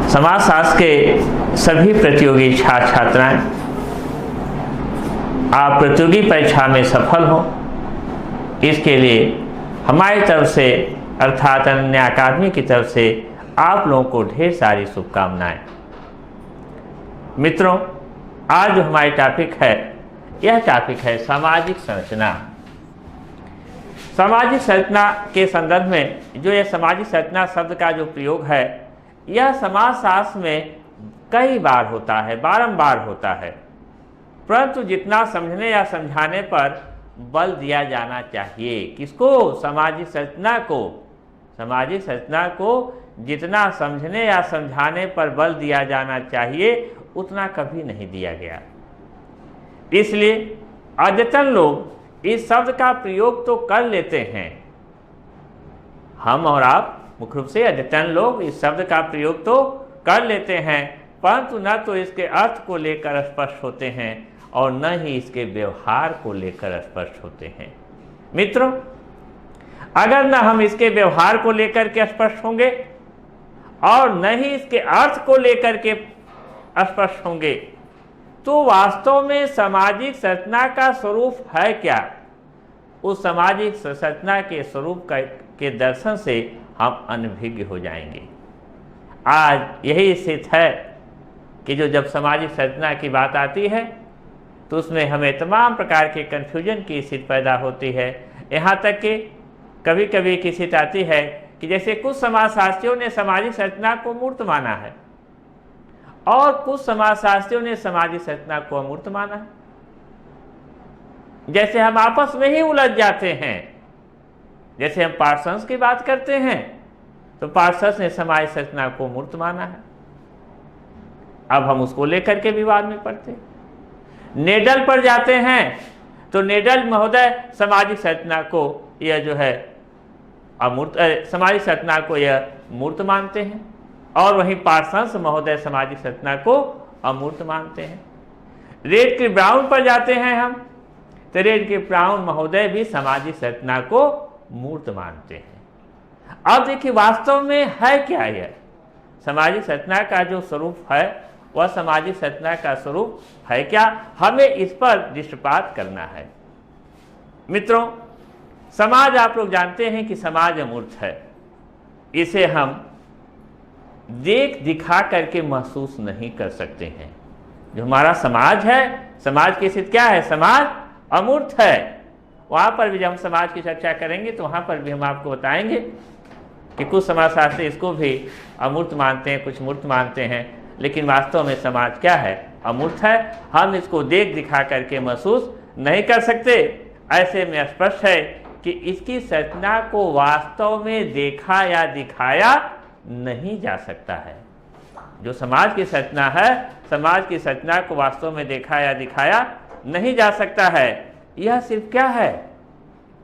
समाजशास्त्र के सभी प्रतियोगी छात्र छात्राएं आप प्रतियोगी परीक्षा में सफल हो, इसके लिए हमारी तरफ से अर्थात अनन्या अकादमी की तरफ से आप लोगों को ढेर सारी शुभकामनाएं। मित्रों, आज जो हमारी टॉपिक है, यह टॉपिक है सामाजिक संरचना। सामाजिक संरचना के संदर्भ में जो यह सामाजिक संरचना शब्द का जो प्रयोग है, यह समाजशास्त्र में कई बार होता है, बारंबार होता है, परंतु जितना समझने या समझाने पर बल दिया जाना चाहिए। किसको? सामाजिक संरचना को। सामाजिक संरचना को जितना समझने या समझाने पर बल दिया जाना चाहिए, उतना कभी नहीं दिया गया। इसलिए अद्यतन लोग इस शब्द का प्रयोग तो कर लेते हैं, हम और आप मुख्य रूप से अद्यतन लोग इस शब्द का प्रयोग तो कर लेते हैं, परंतु न तो इसके अर्थ को लेकर स्पष्ट होते हैं और न ही इसके व्यवहार को लेकर स्पष्ट होते हैं। मित्रों, अगर न हम इसके व्यवहार को लेकर के स्पष्ट होंगे और न ही इसके अर्थ को लेकर के स्पष्ट होंगे, तो वास्तव में सामाजिक संरचना का स्वरूप है क्या? उस सामाजिक संरचना के स्वरूप के दर्शन से हम अनभिज्ञ हो जाएंगे। आज यही स्थिति है कि जब सामाजिक संरचना की बात आती है तो उसमें हमें तमाम प्रकार के कन्फ्यूजन की स्थिति पैदा होती है। यहाँ तक कि कभी कभी की स्थिति आती है कि जैसे कुछ समाजशास्त्रियों ने सामाजिक संरचना को मूर्त माना है और कुछ समाजशास्त्रियों ने सामाजिक संरचना को अमूर्त माना है। जैसे हम आपस में ही उलझ जाते हैं। जैसे हम पार्सन्स की बात करते हैं तो पार्सन्स ने सामाजिक संरचना को मूर्त माना है, अब हम उसको लेकर के विवाद में पड़ते हैं। नेडल पर जाते हैं तो नेडल महोदय सामाजिक संरचना को यह जो है अमूर्त, सामाजिक संरचना को यह मूर्त मानते हैं, और वहीं पार्सन्स महोदय सामाजिक संरचना को अमूर्त मानते हैं। रेड के ब्राउन पर जाते हैं हम तो रेड के ब्राउन महोदय भी सामाजिक संरचना को मूर्त मानते हैं। अब देखिए वास्तव में है क्या यह सामाजिक संरचना का जो स्वरूप है, वह सामाजिक संरचना का स्वरूप है क्या? हमें इस पर दृष्टिपात करना है। मित्रों, समाज आप लोग जानते हैं कि समाज अमूर्त है, इसे हम देख दिखा करके महसूस नहीं कर सकते हैं। जो हमारा समाज है, समाज की स्थिति क्या है? समाज अमूर्त है। वहाँ पर भी जब हम समाज की चर्चा करेंगे तो वहाँ पर भी हम आपको बताएंगे कि कुछ समाजशास्त्री इसको भी अमूर्त मानते हैं, कुछ मूर्त मानते हैं, लेकिन वास्तव में समाज क्या है? अमूर्त है। हम इसको देख दिखा करके महसूस नहीं कर सकते। ऐसे में स्पष्ट है कि इसकी संरचना को वास्तव में देखा या दिखाया नहीं जा सकता है। जो समाज की संरचना है, समाज की संरचना को वास्तव में देखा या दिखाया नहीं जा सकता है। यह सिर्फ क्या है?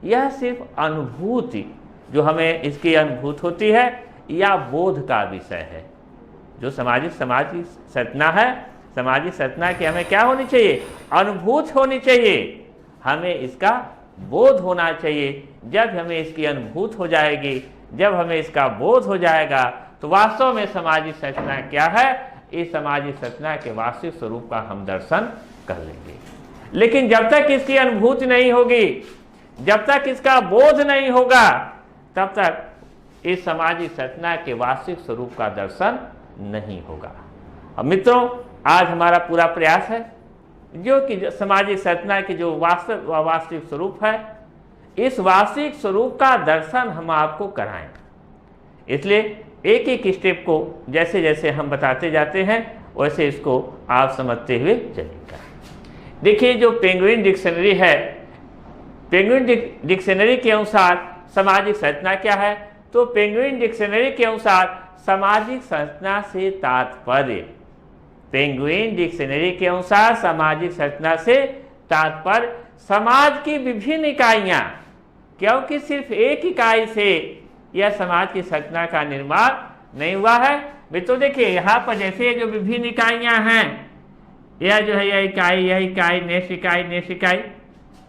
यह सिर्फ अनुभूति, जो हमें इसकी अनुभूति होती है, या बोध का विषय है। जो समाज की संरचना है, सामाजिक संरचना की हमें क्या होनी चाहिए? अनुभूति होनी चाहिए। हमें इसका बोध होना चाहिए। जब हमें इसकी अनुभूति हो जाएगी, जब हमें इसका बोध हो जाएगा, तो वास्तव में सामाजिक संरचना क्या है, इस सामाजिक संरचना के वास्तविक स्वरूप का हम दर्शन कर लेंगे। लेकिन जब तक इसकी अनुभूति नहीं होगी, जब तक इसका बोध नहीं होगा, तब तक इस सामाजिक संरचना के वास्तविक स्वरूप का दर्शन नहीं होगा। अब मित्रों, आज हमारा पूरा प्रयास है जो कि सामाजिक संरचना की जो वास्तविक स्वरूप है, इस वास्तविक स्वरूप का दर्शन हम आपको कराएं। इसलिए एक एक स्टेप को जैसे जैसे हम बताते जाते हैं, वैसे इसको आप समझते हुए चलिएगा। देखिए, जो पेंगुइन डिक्शनरी है, पेंगुइन डिक्शनरी के अनुसार सामाजिक संरचना क्या है? तो पेंगुइन डिक्शनरी के अनुसार सामाजिक संरचना से तात्पर्य, पेंगुइन डिक्शनरी के अनुसार सामाजिक संरचना से तात्पर्य समाज की विभिन्न इकाइयां, क्योंकि सिर्फ एक इकाई से यह समाज की संरचना का निर्माण नहीं हुआ है। मित्रों देखिए, यहाँ पर जैसे जो विभिन्न इकाइयां हैं, यह जो है यह इकाई, नेक्स्ट इकाई,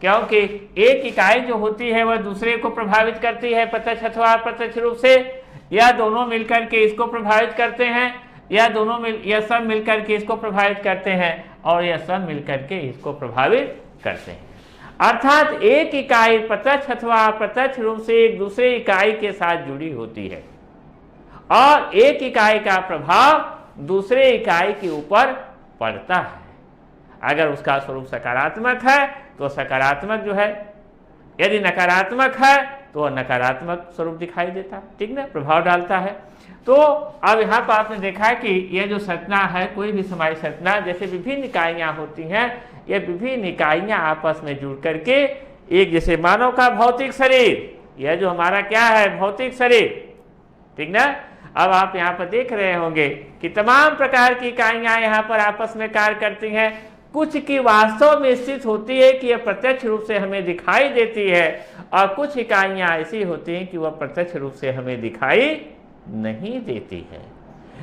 क्योंकि एक इकाई जो होती है वह दूसरे को प्रभावित करती है प्रत्यक्ष अथवा अप्रत्यक्ष रूप से, या दोनों मिलकर के इसको प्रभावित करते हैं। यह दोनों यह सब मिलकर के इसको प्रभावित करते हैं और यह सब मिलकर के इसको प्रभावित करते हैं। अर्थात एक इकाई प्रत्यक्ष अथवा अप्रत्यक्ष रूप से एक दूसरे इकाई के साथ जुड़ी होती है और एक इकाई का प्रभाव दूसरे इकाई के ऊपर पड़ता है। अगर उसका स्वरूप सकारात्मक है तो सकारात्मक जो है, यदि नकारात्मक है तो नकारात्मक स्वरूप दिखाई देता है, ठीक ना, प्रभाव डालता है। तो अब यहाँ पर आपने देखा कि यह जो संरचना है, कोई भी समाई संरचना, जैसे विभिन्न इकाइयाँ होती हैं, ये विभिन्न इकाइयाँ आपस में जुड़ करके एक, जैसे मानव का भौतिक शरीर, यह जो हमारा क्या है भौतिक शरीर, ठीक ना। अब आप यहाँ पर देख रहे होंगे कि तमाम प्रकार की इकाइयाँ यहाँ पर आपस में कार्य करती हैं। कुछ की वास्तव में स्थित होती है कि यह प्रत्यक्ष रूप से हमें दिखाई देती है और कुछ इकाइयाँ ऐसी होती हैं कि वह प्रत्यक्ष रूप से हमें दिखाई नहीं देती है,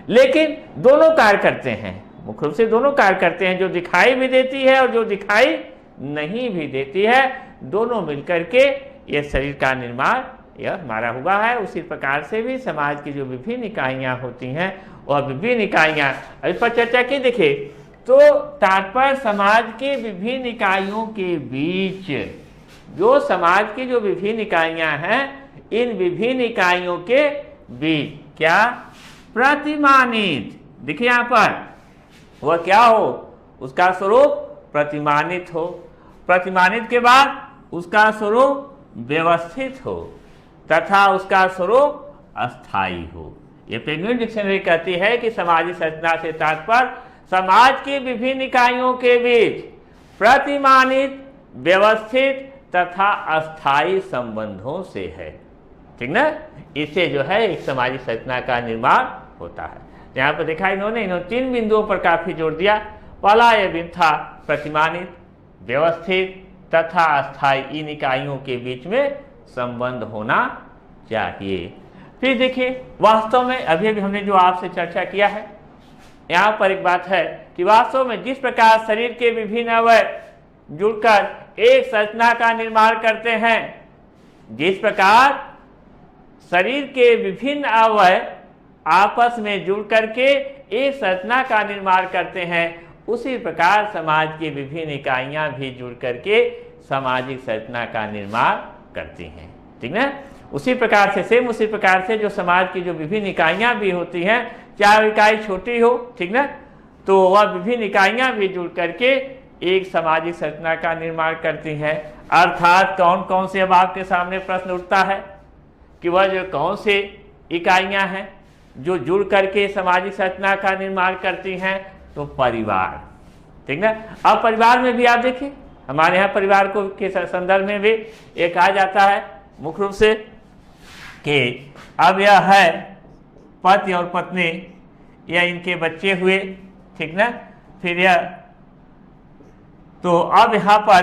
लेकिन दोनों कार्य करते हैं, मुख्य रूप से दोनों कार्य करते हैं, जो दिखाई भी देती है और जो दिखाई नहीं भी देती है, दोनों मिलकर के यह शरीर का निर्माण यह हमारा हुआ है। उसी प्रकार से भी समाज की जो विभिन्न इकाइयाँ होती हैं वह विभिन्न इकाइयाँ, इस पर चर्चा की। देखिए तो तात्पर्य समाज के विभिन्न इकाइयों के बीच, जो समाज की जो विभिन्न इकाइयाँ हैं, इन विभिन्न इकाइयों के बीच क्या प्रतिमानित, देखिए यहाँ पर वह क्या हो, उसका स्वरूप प्रतिमानित हो, प्रतिमानित के बाद उसका स्वरूप व्यवस्थित हो तथा उसका स्वरूप अस्थायी हो। ये पेंगुइन डिक्शनरी कहती है कि सामाजिक संरचना से तात्पर्य समाज की विभिन्न इकाइयों के बीच प्रतिमानित, व्यवस्थित तथा अस्थायी संबंधों से है, ठीक ना। इससे जो है एक सामाजिक संरचना का निर्माण होता है। यहाँ पर देखा इन्होंने 3 बिंदुओं पर काफी जोर दिया। पहला यह बिंदु था प्रतिमानित, व्यवस्थित तथा अस्थायी, इन इकाइयों के बीच में संबंध होना चाहिए। फिर देखिए वास्तव में अभी हमने जो आपसे चर्चा किया है, यहाँ पर एक बात है कि वास्तव में जिस प्रकार शरीर के विभिन्न अवयव जुड़कर एक संरचना का निर्माण करते हैं, जिस प्रकार शरीर के विभिन्न अवयव आपस में जुड़ करके एक संरचना का निर्माण करते हैं, उसी प्रकार समाज की विभिन्न इकाइयां भी जुड़ करके सामाजिक संरचना का निर्माण करती हैं, ठीक ना। उसी प्रकार से उसी प्रकार से जो समाज की जो विभिन्न इकाइयां भी होती हैं, चाहे इकाई छोटी हो, ठीक ना, तो वह विभिन्न इकाइयां भी जुड़ करके एक सामाजिक संरचना का निर्माण करती हैं। अर्थात कौन कौन से, अब आपके सामने प्रश्न उठता है कि वह जो कौन से इकाइयां हैं जो जुड़ करके सामाजिक संरचना का निर्माण करती हैं, तो परिवार, ठीक ना। अब परिवार में भी आप देखिए, हमारे यहाँ परिवार को के संदर्भ में भी एक कहा जाता है मुख्य रूप से कि अब यह है पति और पत्नी या इनके बच्चे हुए, ठीक ना। फिर यह, तो अब यहाँ पर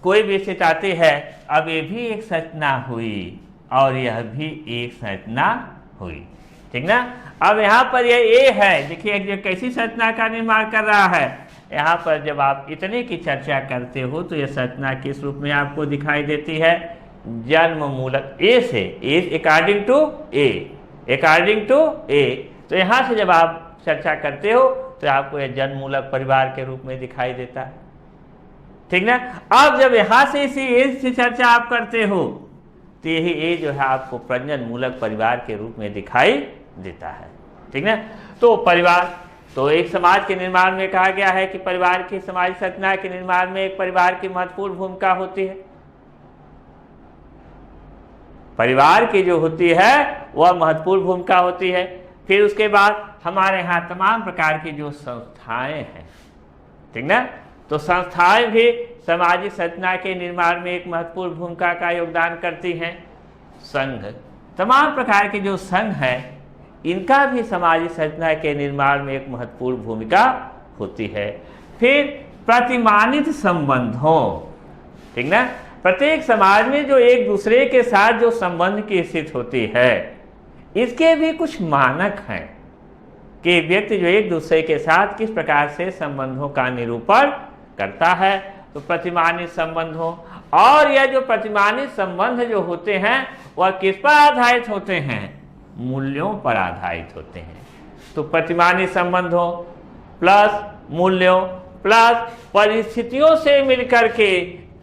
कोई भी स्थिति आती है, अब ये भी एक संरचना हुई और यह भी एक संरचना हुई, ठीक ना। अब यहाँ पर यह ए है, देखिए ये कैसी संरचना का निर्माण कर रहा है। यहाँ पर जब आप इतने की चर्चा करते हो तो यह संरचना किस रूप में आपको दिखाई देती है, जन्म मूलक ए से, A according to A, according to A. तो यहाँ से जब आप चर्चा करते हो तो आपको यह जन्म मूलक परिवार के रूप में दिखाई देता है, ठीक ना। अब जब यहाँ से इसी ए से चर्चा आप करते हो तो यही ए जो है आपको प्रजनन मूलक परिवार के रूप में दिखाई देता है, ठीक ना। तो परिवार, तो एक समाज के निर्माण में कहा गया है कि परिवार की सामाजिक संरचना के निर्माण में एक परिवार की महत्वपूर्ण भूमिका होती है। परिवार की जो होती है वह महत्वपूर्ण भूमिका होती है। फिर उसके बाद हमारे यहाँ तमाम प्रकार की जो संस्थाएं हैं, ठीक ना, तो संस्थाएं भी सामाजिक संरचना के निर्माण में एक महत्वपूर्ण भूमिका का योगदान करती हैं। संघ, तमाम प्रकार के जो संघ हैं, इनका भी सामाजिक संरचना के निर्माण में एक महत्वपूर्ण भूमिका होती है। फिर प्रतिमानित संबंधों, ठीक ना, प्रत्येक समाज में जो एक दूसरे के साथ जो संबंध की स्थिति होती है, इसके भी कुछ मानक हैं कि व्यक्ति जो एक दूसरे के साथ किस प्रकार से संबंधों का निरूपण करता है। तो प्रतिमानित संबंधों, और यह जो प्रतिमानित संबंध जो होते हैं वह किस पर आधारित होते हैं, मूल्यों पर आधारित होते हैं। तो प्रतिमानी संबंधों प्लस मूल्यों प्लस परिस्थितियों से मिलकर के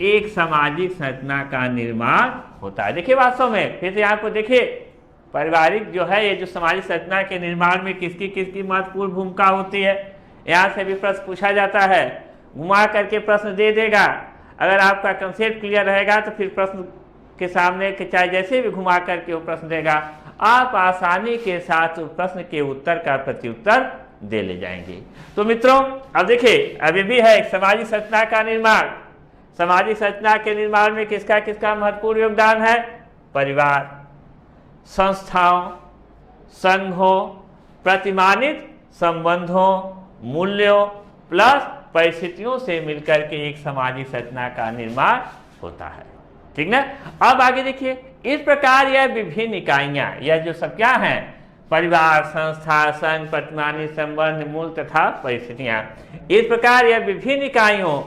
एक सामाजिक संरचना का निर्माण होता है। देखिए वास्तव में फिर से यहाँ को देखिए, पारिवारिक जो है ये जो सामाजिक संरचना के निर्माण में किसकी किसकी महत्वपूर्ण भूमिका होती है, यहाँ से भी प्रश्न पूछा जाता है, घुमा करके प्रश्न दे देगा। अगर आपका कंसेप्ट क्लियर रहेगा तो फिर प्रश्न के सामने के चाहे जैसे भी घुमा करके वो प्रश्न देगा, आप आसानी के साथ उस प्रश्न के उत्तर का प्रत्युत्तर दे ले जाएंगे। तो मित्रों अब देखिए, अभी भी है सामाजिक संरचना का निर्माण। सामाजिक संरचना के निर्माण में किसका किसका महत्वपूर्ण योगदान है? परिवार, संस्थाओं, संघों, प्रतिमानित संबंधों, मूल्यों प्लस परिस्थितियों से मिलकर के एक सामाजिक संरचना का निर्माण होता है। ठीक ना। अब आगे देखिए, इस प्रकार यह विभिन्न इकाइयां, यह जो सब क्या हैं, परिवार, संस्था, संघ, प्रतिमानित संबंध, मूल तथा परिस्थितियां, इस प्रकार यह विभिन्न इकाइयों,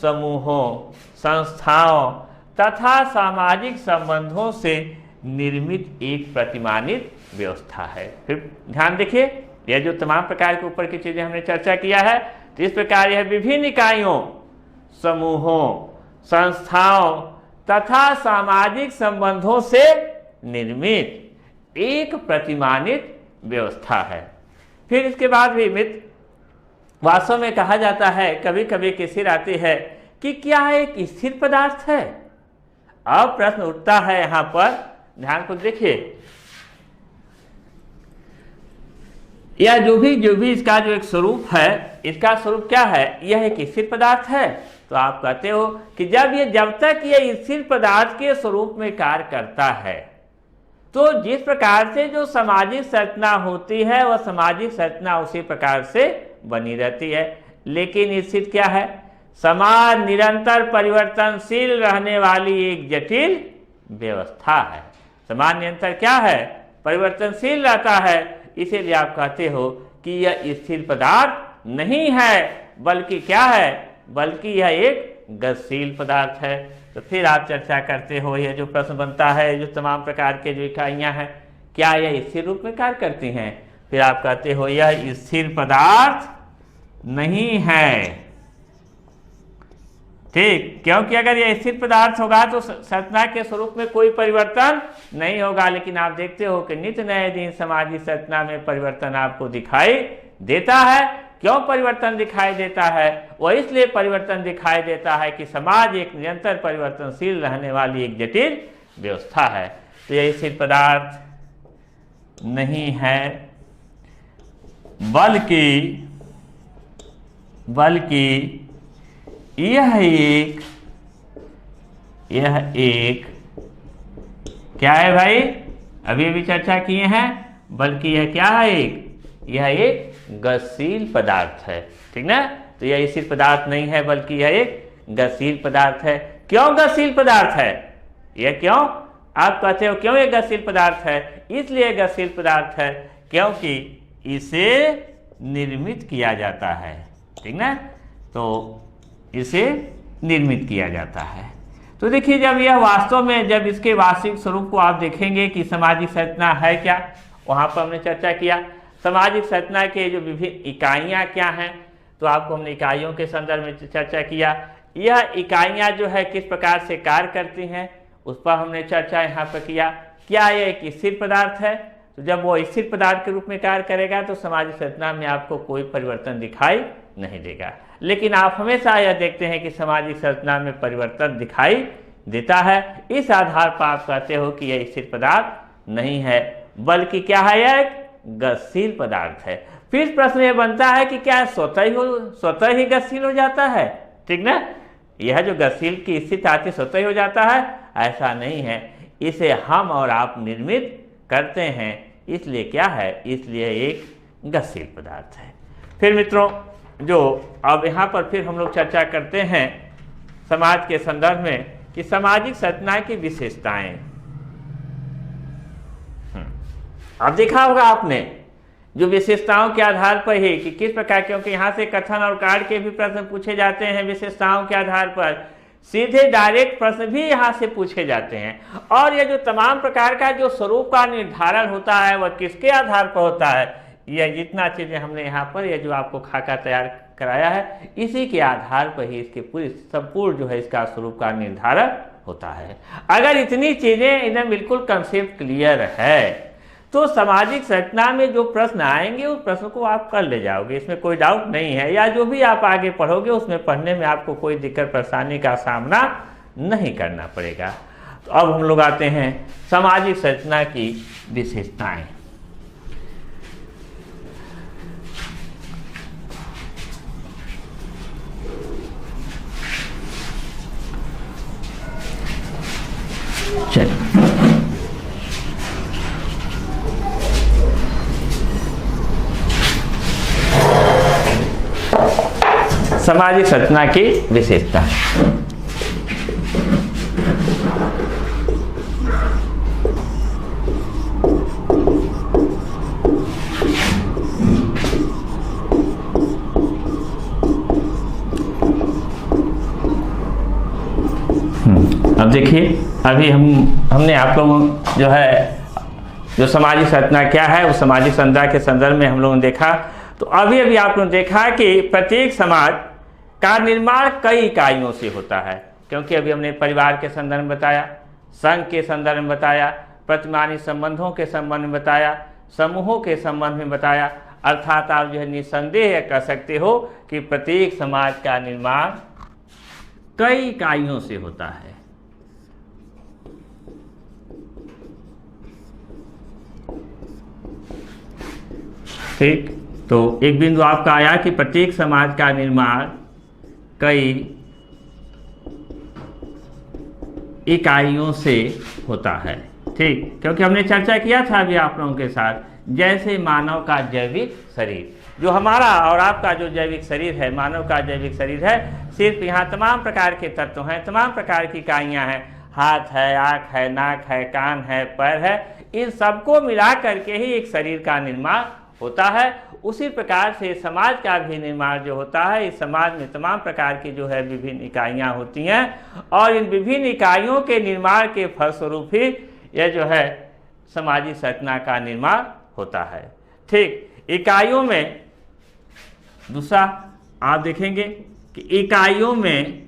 समूहों, संस्थाओं तथा सामाजिक संबंधों से निर्मित एक प्रतिमानित व्यवस्था है। फिर ध्यान देखिए, यह जो तमाम प्रकार के ऊपर की चीजें हमने चर्चा किया है, तो इस प्रकार यह विभिन्न इकाइयों, समूहों, संस्थाओं तथा सामाजिक संबंधों से निर्मित एक प्रतिमानित व्यवस्था है। फिर इसके बाद भी मित्र, वास्तव में कहा जाता है, कभी कभी किसी आती है कि क्या एक स्थिर पदार्थ है। अब प्रश्न उठता है यहां पर, ध्यान को देखिए, या जो भी इसका जो एक स्वरूप है, इसका स्वरूप क्या है, यह एक स्थिर पदार्थ है। तो आप कहते हो कि जब तक यह स्थिर पदार्थ के स्वरूप में कार्य करता है, तो जिस प्रकार से जो सामाजिक संरचना होती है वह सामाजिक संरचना उसी प्रकार से बनी रहती है। लेकिन स्थिर क्या है? समाज निरंतर परिवर्तनशील रहने वाली एक जटिल व्यवस्था है। समाज निरंतर क्या है? परिवर्तनशील रहता है। इसीलिए आप कहते हो कि यह स्थिर पदार्थ नहीं है, बल्कि क्या है? बल्कि यह एक गतिशील पदार्थ है। तो फिर आप चर्चा करते हो, यह जो प्रश्न बनता है, जो तमाम प्रकार के जो इकाइयां हैं, क्या यह स्थिर रूप में कार्य करती हैं? फिर आप कहते हो यह स्थिर पदार्थ नहीं है। ठीक, क्योंकि अगर यह स्थिर पदार्थ होगा तो संरचना के स्वरूप में कोई परिवर्तन नहीं होगा। लेकिन आप देखते हो कि नित्य नए दिन सामाजिक संरचना में परिवर्तन आपको दिखाई देता है। क्यों परिवर्तन दिखाई देता है? वह इसलिए परिवर्तन दिखाई देता है कि समाज एक निरंतर परिवर्तनशील रहने वाली एक जटिल व्यवस्था है। तो यह स्थिर पदार्थ नहीं है, बल्कि यह एक क्या है भाई? अभी भी चर्चा किए हैं, बल्कि यह क्या है? यह एक गतिशील पदार्थ है। ठीक ना। तो यह स्थिर पदार्थ नहीं है, बल्कि यह एक गतिशील पदार्थ है। क्यों गतिशील पदार्थ है? यह क्यों? आप कहते हो क्यों यह गतिशील पदार्थ है? इसलिए गतिशील पदार्थ है क्योंकि इसे निर्मित किया जाता है। ठीक ना। तो इसे निर्मित किया जाता है। तो देखिए, जब यह वास्तव में, जब इसके वास्तविक स्वरूप को आप देखेंगे कि सामाजिक संरचना है क्या, वहां पर हमने चर्चा किया सामाजिक संरचना के जो विभिन्न इकाइयां क्या हैं। तो आपको हमने इकाइयों के संदर्भ में चर्चा किया। यह इकाइयां जो है किस प्रकार से कार्य करती हैं, उस पर हमने चर्चा यहाँ पर किया। क्या यह एक स्थिर पदार्थ है? तो जब वो स्थिर पदार्थ के रूप में कार्य करेगा तो सामाजिक संरचना में आपको कोई परिवर्तन दिखाई नहीं देगा। लेकिन आप हमेशा यह देखते हैं कि सामाजिक संरचना में परिवर्तन दिखाई देता है। इस आधार पर आप कहते हो कि यह स्थिर पदार्थ नहीं है, बल्कि क्या है? यह एक गतिशील पदार्थ है। फिर प्रश्न यह बनता है कि क्या स्वतः ही गतिशील हो जाता है? ठीक ना। यह जो गतिशील की स्थिति आती स्वतः ही हो जाता है, ऐसा नहीं है। इसे हम और आप निर्मित करते हैं, इसलिए क्या है? इसलिए एक गतिशील पदार्थ है। फिर मित्रों, जो अब यहाँ पर फिर हम लोग चर्चा करते हैं समाज के संदर्भ में कि सामाजिक संरचना की विशेषताएं। अब देखा होगा आपने, जो विशेषताओं के आधार पर ही कि किस प्रकार, क्योंकि यहाँ से कथन और कार्य के भी प्रश्न पूछे जाते हैं विशेषताओं के आधार पर, सीधे डायरेक्ट प्रश्न भी यहाँ से पूछे जाते हैं। और यह जो तमाम प्रकार का जो स्वरूप का निर्धारण होता है वह किसके आधार पर होता है? यह जितना चीज़ें हमने यहाँ पर यह जो आपको खाका तैयार कराया है, इसी के आधार पर ही इसके पूरी संपूर्ण जो है इसका स्वरूप का निर्धारण होता है। अगर इतनी चीज़ें इन्हें बिल्कुल कंसेप्ट क्लियर है तो सामाजिक संरचना में जो प्रश्न आएंगे उस प्रश्न को आप कर ले जाओगे, इसमें कोई डाउट नहीं है। या जो भी आप आगे पढ़ोगे उसमें पढ़ने में आपको कोई दिक्कत परेशानी का सामना नहीं करना पड़ेगा। तो अब हम लोग आते हैं सामाजिक संरचना की विशेषताएं। चलिए सामाजिक संरचना की विशेषता। अब देखिए, अभी हमने आप लोगों जो है जो सामाजिक संरचना क्या है वो सामाजिक संरचना के संदर्भ में हम लोगों ने देखा। तो अभी आप लोगों ने देखा कि प्रत्येक समाज का निर्माण कई इकाइयों से होता है, क्योंकि अभी हमने परिवार के संदर्भ में बताया, संघ के संदर्भ में बताया, प्रतिमानी संबंधों के संबंध में बताया, समूहों के संबंध में बताया। अर्थात आप जो है निसंदेह कह सकते हो कि प्रत्येक समाज का निर्माण कई इकाइयों से होता है। ठीक, तो एक बिंदु आपका आया कि प्रत्येक समाज का निर्माण कई इकाइयों से होता है। ठीक, क्योंकि हमने चर्चा किया था अभी आप लोगों के साथ, जैसे मानव का जैविक शरीर, जो हमारा और आपका जो जैविक शरीर है, मानव का जैविक शरीर है, सिर्फ यहाँ तमाम प्रकार के तत्व हैं, तमाम प्रकार की इकाइयाँ हैं, हाथ है, आँख है, नाक है, कान है, पैर है, इन सबको मिला करके ही एक शरीर का निर्माण होता है। उसी प्रकार से समाज का भी निर्माण जो होता है, इस समाज में तमाम प्रकार की जो है विभिन्न इकाइयाँ होती हैं और इन विभिन्न इकाइयों के निर्माण के फलस्वरूप ही यह जो है सामाजिक संरचना का निर्माण होता है। ठीक, इकाइयों में दूसरा आप देखेंगे कि इकाइयों में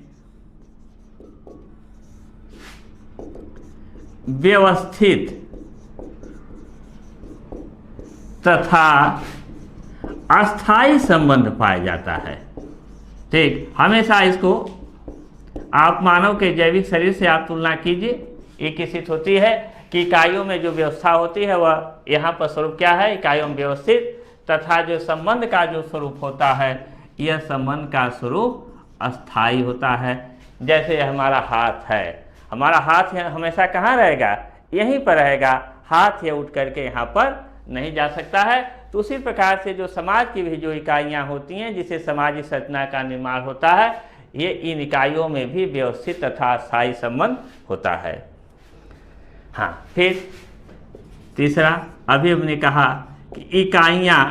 व्यवस्थित तथा अस्थायी संबंध पाया जाता है। ठीक, हमेशा इसको आप मानव के जैविक शरीर से आप तुलना कीजिए, एक स्थिति होती है कि इकाइयों में जो व्यवस्था होती है वह यहाँ पर स्वरूप क्या है, इकाइयों में व्यवस्थित, तथा जो संबंध का जो स्वरूप होता है यह संबंध का स्वरूप अस्थायी होता है। जैसे हमारा हाथ है, हमारा हाथ हमेशा कहाँ रहेगा, यहीं पर रहेगा, हाथ यह उठ करके यहाँ पर नहीं जा सकता है। तो उसी प्रकार से जो समाज की भी जो इकाइयाँ होती हैं जिसे सामाजिक संरचना का निर्माण होता है, ये इन इकाइयों में भी व्यवस्थित तथा स्थायी संबंध होता है। हाँ, फिर तीसरा अभी हमने कहा कि इकाइयाँ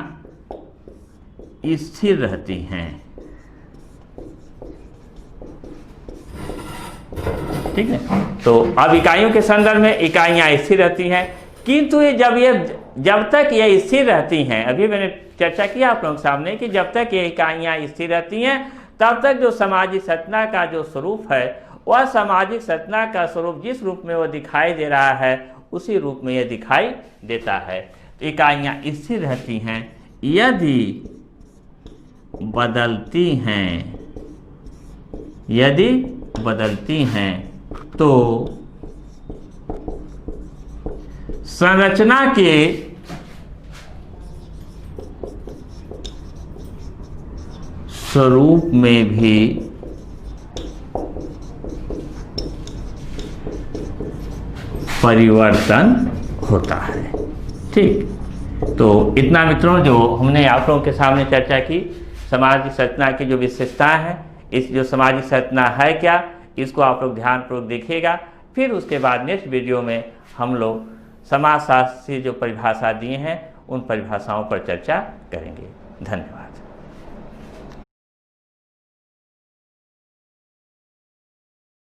स्थिर रहती हैं। ठीक है, तो अब इकाइयों के संदर्भ में इकाइयाँ स्थिर रहती हैं, किंतु जब तक ये स्थिर रहती हैं, अभी मैंने चर्चा किया आप लोगों के सामने कि जब तक ये इकाइयाँ स्थिर रहती हैं तब तक जो सामाजिक संरचना का जो स्वरूप है वह सामाजिक संरचना का स्वरूप जिस रूप में वह दिखाई दे रहा है उसी रूप में यह दिखाई देता है। इकाइयाँ स्थिर रहती हैं, यदि बदलती हैं तो संरचना के स्वरूप में भी परिवर्तन होता है। ठीक, तो इतना मित्रों जो हमने आप लोगों के सामने चर्चा की सामाजिक संरचना की जो विशेषताएं हैं, इस जो सामाजिक संरचना है क्या, इसको आप लोग ध्यानपूर्वक देखिएगा। फिर उसके बाद नेक्स्ट वीडियो में हम लोग समाजशास्त्र से जो परिभाषा दिए हैं उन परिभाषाओं पर चर्चा करेंगे। धन्यवाद।